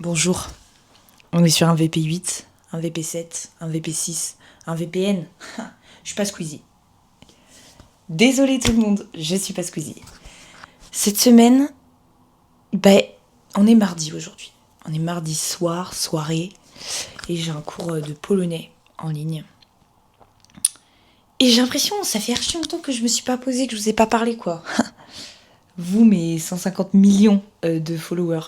Bonjour, on est sur un VP8, un VP7, un VP6, un VPN. Je suis pas Squeezie. Désolée tout le monde, je suis pas Squeezie. Cette semaine, on est mardi aujourd'hui. On est mardi soir, soirée, et j'ai un cours de polonais en ligne. Et j'ai l'impression, ça fait archi longtemps que je me suis pas posée, que je vous ai pas parlé quoi. Vous, mes 150 millions de followers.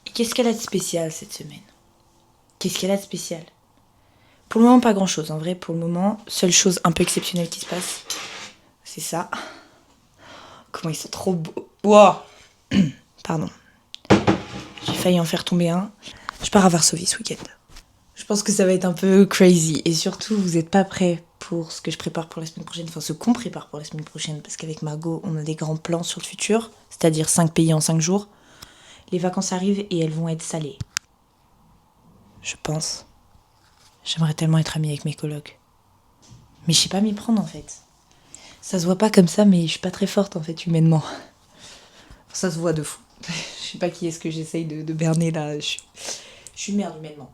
Et qu'est-ce qu'elle a de spécial cette semaine? Qu'est-ce qu'elle a de spécial? Pour le moment, pas grand-chose. En vrai, pour le moment, seule chose un peu exceptionnelle qui se passe, c'est ça. Comment ils sont trop beaux. Wow. Pardon. J'ai failli en faire tomber un. Je pars à Varsovie ce week-end. Je pense que ça va être un peu crazy. Et surtout, vous n'êtes pas prêts pour ce que je prépare pour la semaine prochaine. Enfin, ce qu'on prépare pour la semaine prochaine. Parce qu'avec Margot, on a des grands plans sur le futur. C'est-à-dire 5 pays en 5 jours. Les vacances arrivent et elles vont être salées. Je pense. J'aimerais tellement être amie avec mes colocs. Mais je sais pas m'y prendre en fait. Ça se voit pas comme ça, mais je suis pas très forte en fait humainement. Ça se voit de fou. Je sais pas qui est-ce que j'essaye de berner là. Je suis une merde humainement.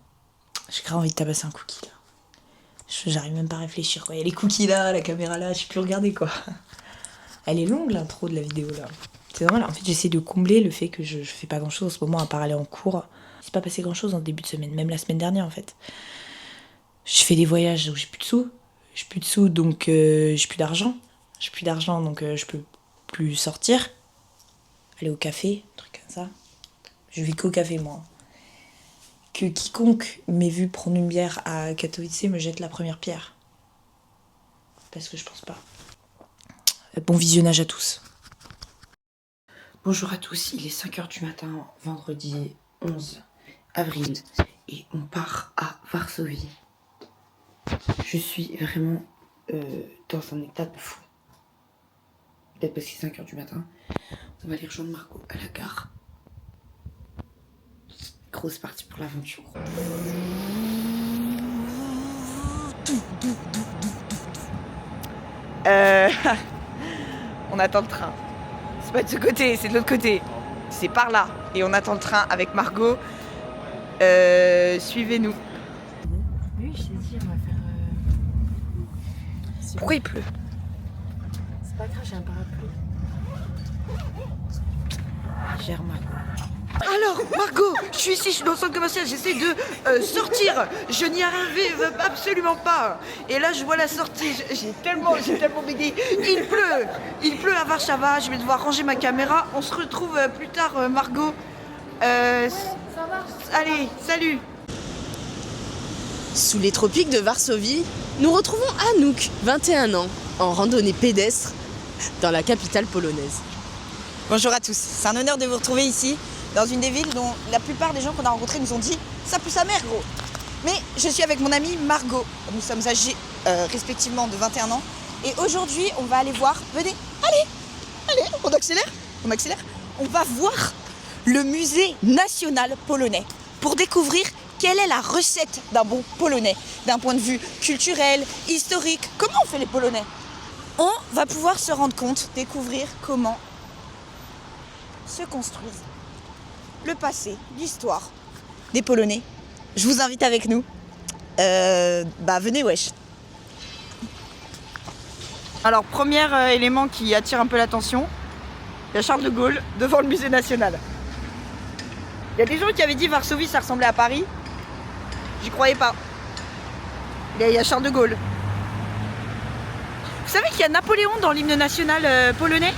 J'ai grave envie de tabasser un cookie là. J'arrive même pas à réfléchir quoi. Il y a les cookies là, la caméra là, je sais plus regarder quoi. Elle est longue l'intro de la vidéo là. C'est normal, en fait j'essaie de combler le fait que je fais pas grand chose en ce moment à part aller en cours. C'est pas passé grand chose en début de semaine, même la semaine dernière en fait. Je fais des voyages où j'ai plus de sous. J'ai plus de sous donc j'ai plus d'argent. J'ai plus d'argent donc je peux plus sortir. Aller au café, un truc comme ça. Je vis qu'au café moi. Que quiconque m'ait vu prendre une bière à Katowice me jette la première pierre. Parce que je pense pas. Bon visionnage à tous. Bonjour à tous, il est 5h du matin, vendredi 11 avril. Et on part à Varsovie. Je suis vraiment dans un état de fou. Peut-être parce qu'il est 5h du matin. On va aller rejoindre Margot à la gare. Grosse partie pour l'aventure. On attend le train. C'est pas de ce côté, c'est de l'autre côté. C'est par là. Et on attend le train avec Margot. Suivez-nous. Oui, je t'ai dit, on va faire. Pourquoi il pleut? C'est pas grave, j'ai un parapluie. Gère Margot. Alors, Margot, je suis ici, je suis dans le centre commercial, j'essaie de sortir. Je n'y arrive absolument pas. Et là, je vois la sortie, j'ai tellement bégayé. Il pleut à Warszawa, je vais devoir ranger ma caméra. On se retrouve plus tard, Margot. Ça va. Allez, salut. Sous les tropiques de Varsovie, nous retrouvons Anouk, 21 ans, en randonnée pédestre dans la capitale polonaise. Bonjour à tous, c'est un honneur de vous retrouver ici, dans une des villes dont la plupart des gens qu'on a rencontrés nous ont dit « ça pue sa mère gros ». Mais je suis avec mon amie Margot, nous sommes âgés respectivement de 21 ans et aujourd'hui on va aller voir, venez, allez, on accélère, on va voir le musée national polonais pour découvrir quelle est la recette d'un bon polonais, d'un point de vue culturel, historique, comment on fait les polonais. On va pouvoir se rendre compte, découvrir comment se construisent le passé, l'histoire des Polonais. Je vous invite avec nous. Venez wesh. Alors premier élément qui attire un peu l'attention, il y a Charles de Gaulle devant le musée national. Il y a des gens qui avaient dit Varsovie ça ressemblait à Paris. J'y croyais pas. Il y a Charles de Gaulle. Vous savez qu'il y a Napoléon dans l'hymne national polonais?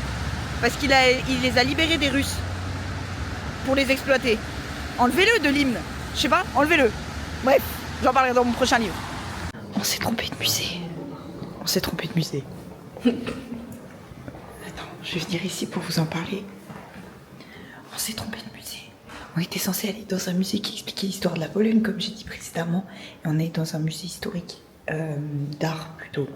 Parce qu'il les a libérés des Russes pour les exploiter. Enlevez-le de l'hymne. Je sais pas, enlevez-le. Bref, j'en parlerai dans mon prochain livre. On s'est trompé de musée. Attends, je vais venir ici pour vous en parler. On s'est trompé de musée. On était censé aller dans un musée qui expliquait l'histoire de la Pologne, comme j'ai dit précédemment. Et on est dans un musée historique. D'art plutôt.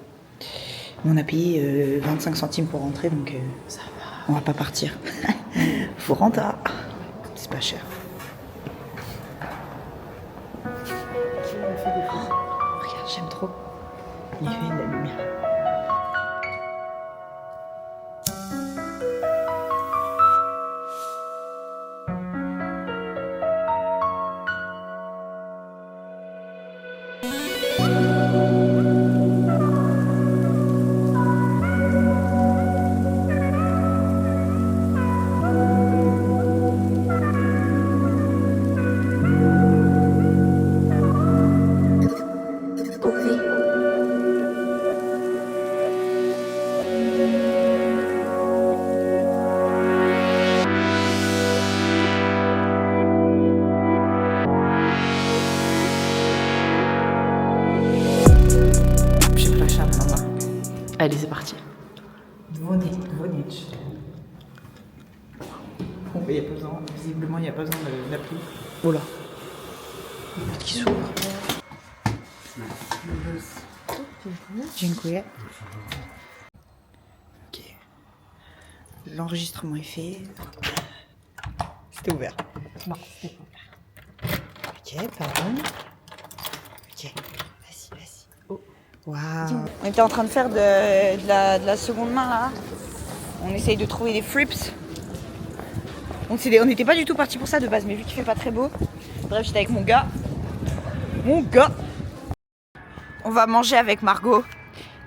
On a payé 25 centimes pour rentrer, donc ça va. On va pas partir. Faut rentrer. C'est pas cher. Regarde, j'aime trop. Il fait de la lumière. Allez, c'est parti. Dvonic. Bon, il n'y a pas besoin, visiblement, il n'y a pas besoin d'appli. Oh là. Qui s'ouvre. Dziękuję. Ok. L'enregistrement est fait. C'était ouvert. Non, c'est pas. Ok, pardon. Ok, vas-y. Oh. Waouh. On était en train de faire de la seconde main là. On essaye de trouver des frips. On n'était pas du tout parti pour ça de base, mais vu qu'il fait pas très beau. Bref, j'étais avec mon gars. On va manger avec Margot.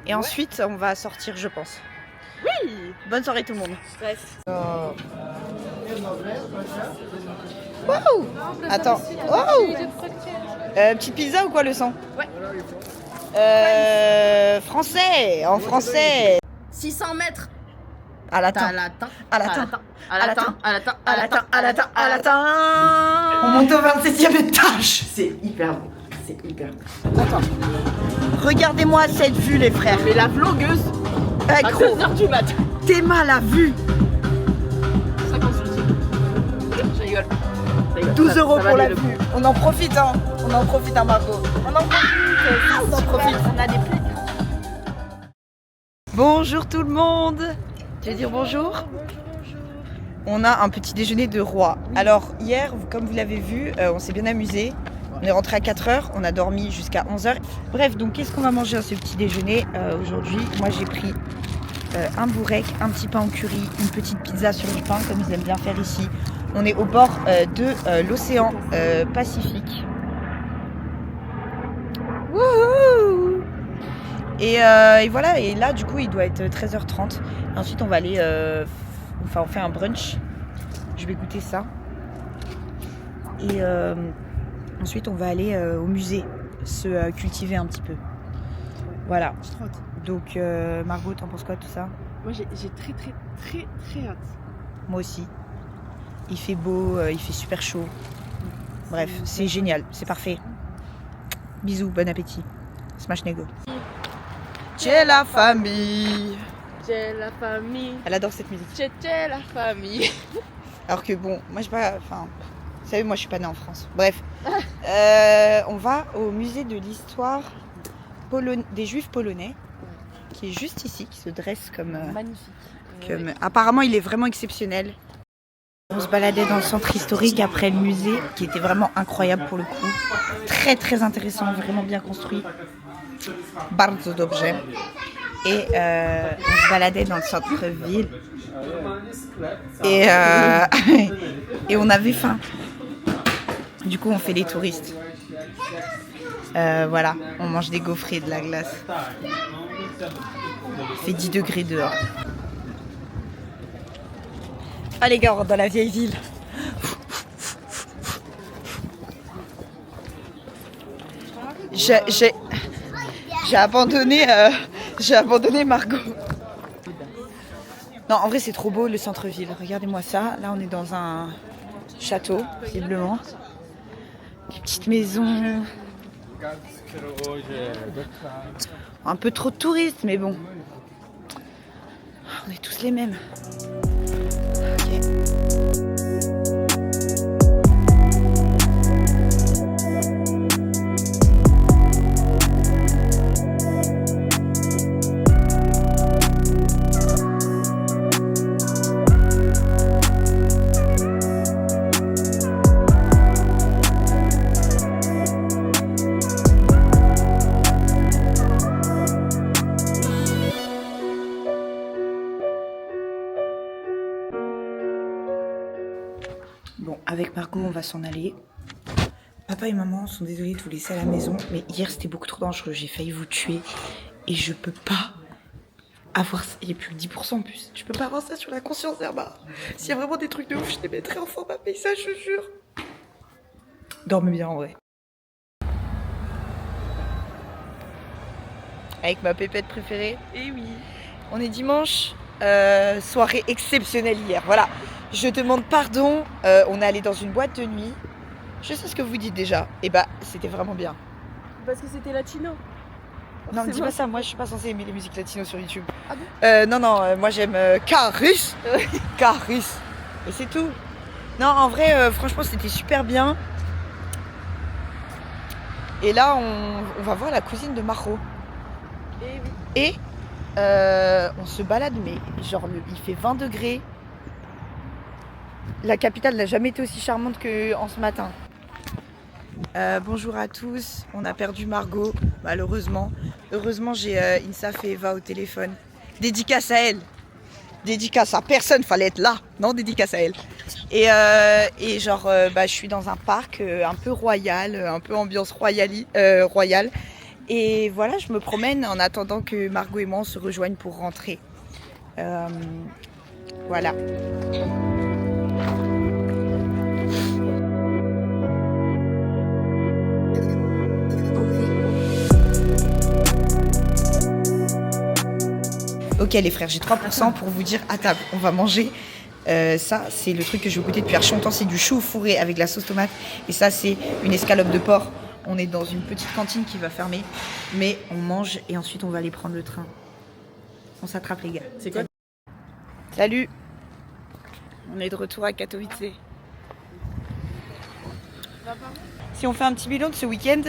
Et ensuite, on va sortir, je pense. Oui. Bonne soirée tout le monde. Stress. Wow. Attends. Wow. Petite pizza ou quoi le sang? Ouais. Français. En français. 600 mètres. À latin. On monte au 27e étage. C'est hyper beau. Attends. Regardez-moi cette vue les frères. Mais la vlogueuse à Gros. 2h du matin. Théma la vue. 50 centimes. Je rigole. 12 euros Ça va pour la aller, le vue. On en profite hein. Margot. On en profite. On a des pluies. Bonjour tout le monde. Tu veux dire bonjour? On a un petit déjeuner de roi. Alors hier, comme vous l'avez vu, on s'est bien amusé. On est rentré à 4h, on a dormi jusqu'à 11h. Bref, donc qu'est-ce qu'on va manger à ce petit déjeuner aujourd'hui? Moi j'ai pris un bourrec, un petit pain au curry, une petite pizza sur du pain comme ils aiment bien faire ici. On est au bord de l'océan Pacifique. Wouhou! Et voilà, et là du coup il doit être 13h30. Et ensuite on va aller, on fait un brunch. Je vais goûter ça. Et ensuite on va aller au musée, se cultiver un petit peu. Voilà. Donc Margot, t'en penses quoi de tout ça? Moi j'ai très hâte. Moi aussi. Il fait beau, il fait super chaud. Bref, c'est génial, c'est parfait. Bisous, bon appétit. Smash Nego. J'ai la famille. J'ai la famille. Elle adore cette musique. J'ai la famille. Alors que bon, moi je pas. Enfin, vous savez, moi je suis pas née en France. Bref. On va au musée de l'histoire des Juifs polonais, qui est juste ici, qui se dresse comme. Magnifique. Apparemment, il est vraiment exceptionnel. On se baladait dans le centre historique après le musée, qui était vraiment incroyable pour le coup. Très très intéressant, vraiment bien construit. Bardzo dobrze. Et on se baladait dans le centre-ville. Et on avait faim. Du coup, on fait les touristes. Voilà, on mange des gaufres et de la glace. Il fait 10 degrés dehors. Ah les gars, on rentre dans la vieille ville. J'ai abandonné Margot. Non, en vrai c'est trop beau le centre-ville. Regardez-moi ça. Là on est dans un château, visiblement. Des petites maisons. Un peu trop de touristes, mais bon. On est tous les mêmes. Ok. Bon, avec Margot, on va s'en aller. Papa et maman sont désolés de vous laisser à la maison, mais hier c'était beaucoup trop dangereux. J'ai failli vous tuer et je peux pas avoir ça. Il n'y a plus que 10% en plus. Je peux pas avoir ça sur la conscience, Zerba. S'il y a vraiment des trucs de ouf, je les mettrai en format paysage, je jure. Dormez bien en vrai. Avec ma pépette préférée. Et oui. On est dimanche, soirée exceptionnelle hier. Voilà, je demande pardon. On est allé dans une boîte de nuit. Je sais ce que vous dites déjà. Et bah, c'était vraiment bien. Parce que c'était latino. Non, me C'est dis moi. pas ça, moi je suis pas censée aimer les musiques latino sur YouTube. Ah bon? Non, moi j'aime Carus. Carus. Et c'est tout. Non, en vrai, franchement, c'était super bien. Et là, on va voir la cousine de Margot. Et on se balade, mais genre, il fait 20 degrés. La capitale n'a jamais été aussi charmante qu'en ce matin. Bonjour à tous, on a perdu Margot, malheureusement. Heureusement, j'ai Insaf et Eva au téléphone. Dédicace à elle. Dédicace à personne, fallait être là. Non, dédicace à elle. Et genre, je suis dans un parc un peu royal, un peu ambiance royale. Et voilà, je me promène en attendant que Margot et moi on se rejoignent pour rentrer. Voilà. Ok les frères, j'ai 3% pour vous dire à table, on va manger. Ça, c'est le truc que je veux goûter depuis archi longtemps, c'est du chou fourré avec la sauce tomate. Et ça, c'est une escalope de porc. On est dans une petite cantine qui va fermer, mais on mange et ensuite on va aller prendre le train. On s'attrape les gars. C'est quoi? Salut. On est de retour à Katowice. Si on fait un petit bilan de ce week-end,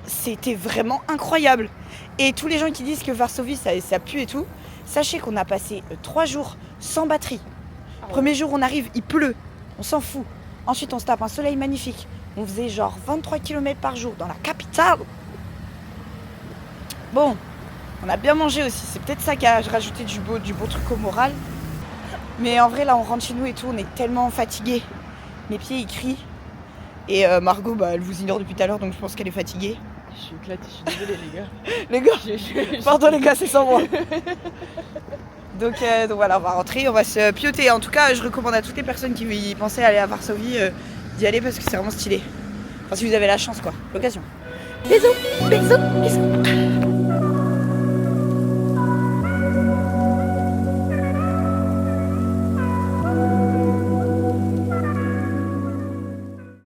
c'était vraiment incroyable. Et tous les gens qui disent que Varsovie ça pue et tout, sachez qu'on a passé 3 jours sans batterie. Premier jour on arrive, il pleut, on s'en fout. Ensuite on se tape un soleil magnifique. On faisait genre 23 km par jour dans la capitale. Bon, on a bien mangé aussi, c'est peut-être ça qui a rajouté du beau truc au moral. Mais en vrai là on rentre chez nous et tout, on est tellement fatigués. Mes pieds ils crient. Et Margot elle vous ignore depuis tout à l'heure donc je pense qu'elle est fatiguée. Je suis éclatée, je suis désolée les gars. Les gars, pardon les gars, c'est sans moi. Donc voilà, on va rentrer, on va se pioter. En tout cas, je recommande à toutes les personnes qui pensaient aller à Varsovie d'y aller parce que c'est vraiment stylé. Enfin, si vous avez la chance, quoi. L'occasion. Bisous, bisous, bisous.